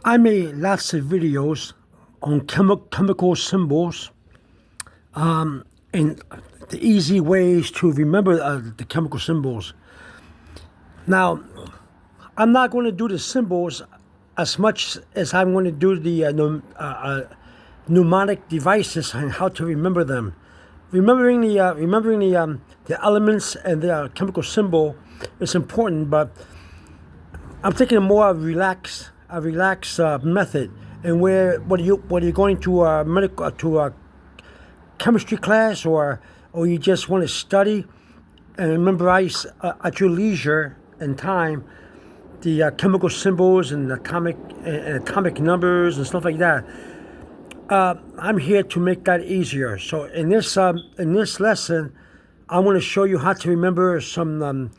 I made lots of videos on chemical symbols and the easy ways to remember the chemical symbols. Now, I'm not going to do the symbols as much as I'm going to do the mnemonic devices and how to remember them. Remembering the elements and the chemical symbol is important, but I'm taking a more relaxed method. And whether you're going to a chemistry class or you just want to study and memorize at your leisure and time the chemical symbols and atomic numbers and stuff like that. I'm here to make that easier. So in this lesson, I want to show you how to remember some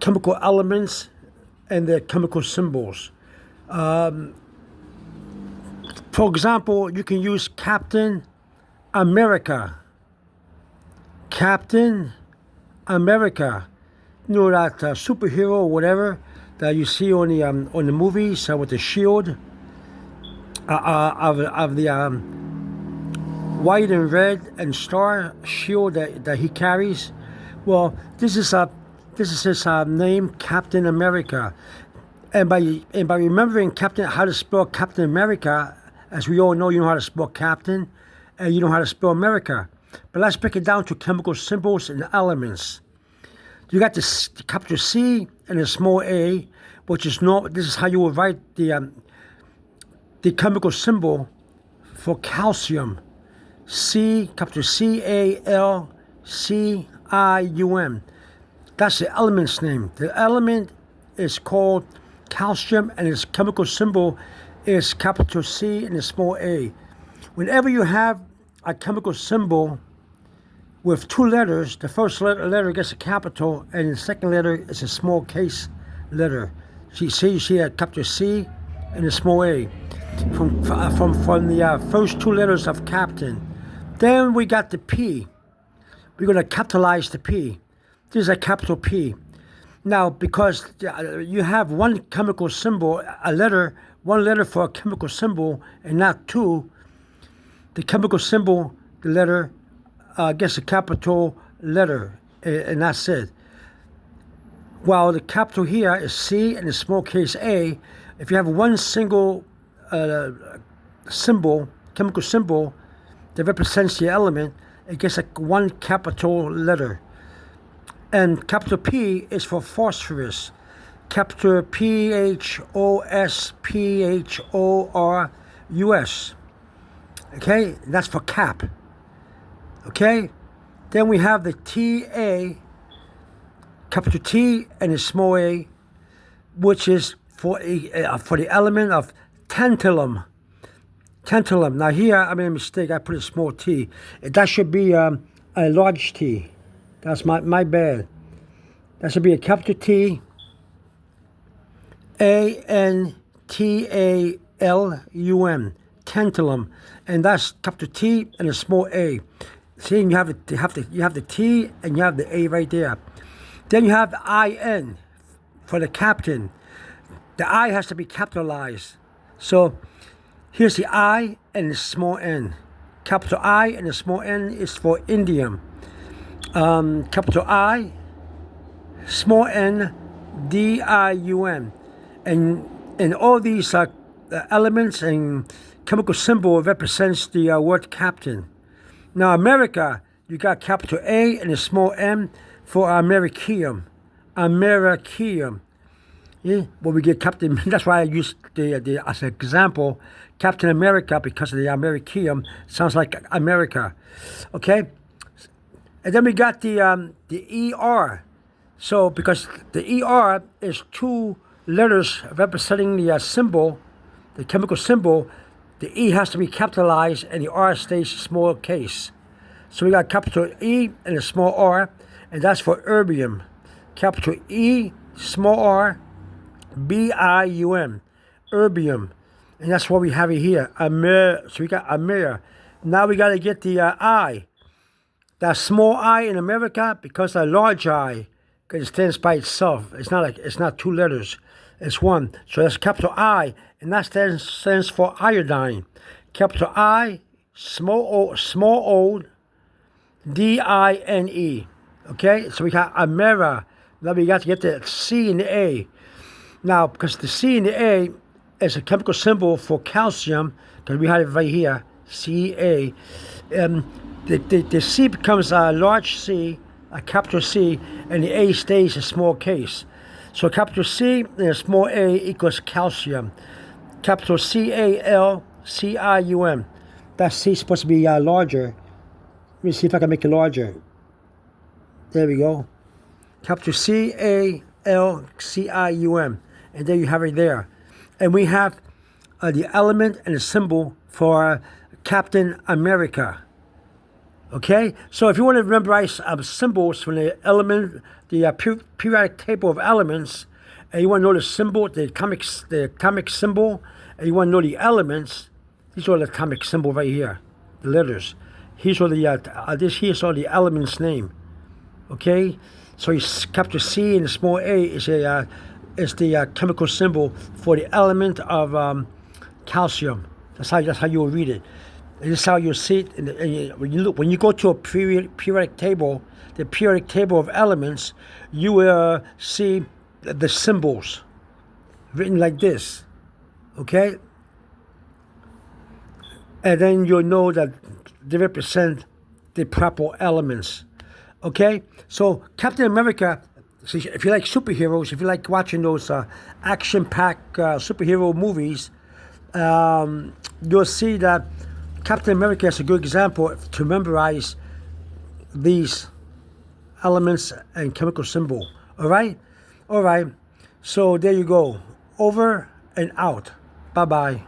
chemical elements and their chemical symbols. For example, you can use Captain America. Captain America. You know that superhero or whatever that you see on the movies with the shield of the white and red and star shield that he carries. Well, this is his name, Captain America. And by remembering how to spell Captain America, as we all know, you know how to spell Captain, and you know how to spell America. But let's break it down to chemical symbols and elements. You got the capital C and a small a, which is this is how you would write the chemical symbol for calcium. Capital CalCium. That's the element's name. The element is called calcium, and its chemical symbol is capital C and a small a. Whenever you have a chemical symbol with two letters, the first letter gets a capital, and the second letter is a small case letter. You see a capital C and a small a from the first two letters of Captain. Then we got the P. We're going to capitalize the P. This is a capital P. Now, because you have one chemical symbol, one letter for a chemical symbol, and not two, the chemical symbol, the letter, gets a capital letter, and that's it. While the capital here is C and the small case a, if you have one single chemical symbol that represents the element, it gets one capital letter. And capital P is for phosphorus. Capital PHOSPHORUS. Okay, that's for cap. Okay, then we have the TA, capital T and a small a, which is for the element of tantalum. Tantalum. Now here I made a mistake. I put a small t. That should be a large T. That's my bad. That should be a capital T, ANTALUM, tantalum, and that's capital T and a small a. See, you have the T and you have the A right there. Then you have the IN for the captain. The I has to be capitalized. So here's the I and the small n. Capital I and the small n is for indium. Capital I, small n, DIUM. And all these elements and chemical symbol represents the word captain. Now America, you got capital A and a small m for Americium. Americium. Yeah, well, we get Captain. That's why I use the as an example, Captain America, because of the Americium. Sounds like America. Okay. And then we got the ER. So because the ER is two letters representing the symbol, the chemical symbol, the E has to be capitalized and the R stays small case. So we got capital E and a small r, and that's for erbium. Capital E, small r, BIUM, erbium. And that's what we have here. So we got Amer. Now we got to get the I. That small I in America because a large I because it stands by itself. It's not two letters. It's one. So that's capital I, and that stands for iodine. Capital I, small o, D-I-N-E. Okay, so we got Amera. Now we got to get the C and the A. Now, because the C and the A is a chemical symbol for calcium, because we have it right here, Ca. The C becomes a large C, a capital C, and the A stays a small case. So capital C and a small a equals calcium. Capital C-A-L-C-I-U-M. That C is supposed to be larger. Let me see if I can make it larger. There we go. Capital C-A-L-C-I-U-M. And there you have it there. And we have the element and the symbol for Captain America. Okay? So if you want to memorize symbols from the element, the periodic table of elements, and you want to know the symbol, the atomic symbol, and you want to know the elements, these are the atomic symbol right here, the letters. Here's all the here's all the element's name. Okay? So capital C and the small a is the chemical symbol for the element of calcium. That's how you will read it. And this is how you'll see it. When you go to a periodic table, the periodic table of elements, you will see the symbols written like this. Okay? And then you'll know that they represent the proper elements. Okay? So Captain America, so if you like superheroes, if you like watching those action-packed superhero movies, you'll see that Captain America is a good example to memorize these elements and chemical symbol. All right? All right. So there you go. Over and out. Bye-bye.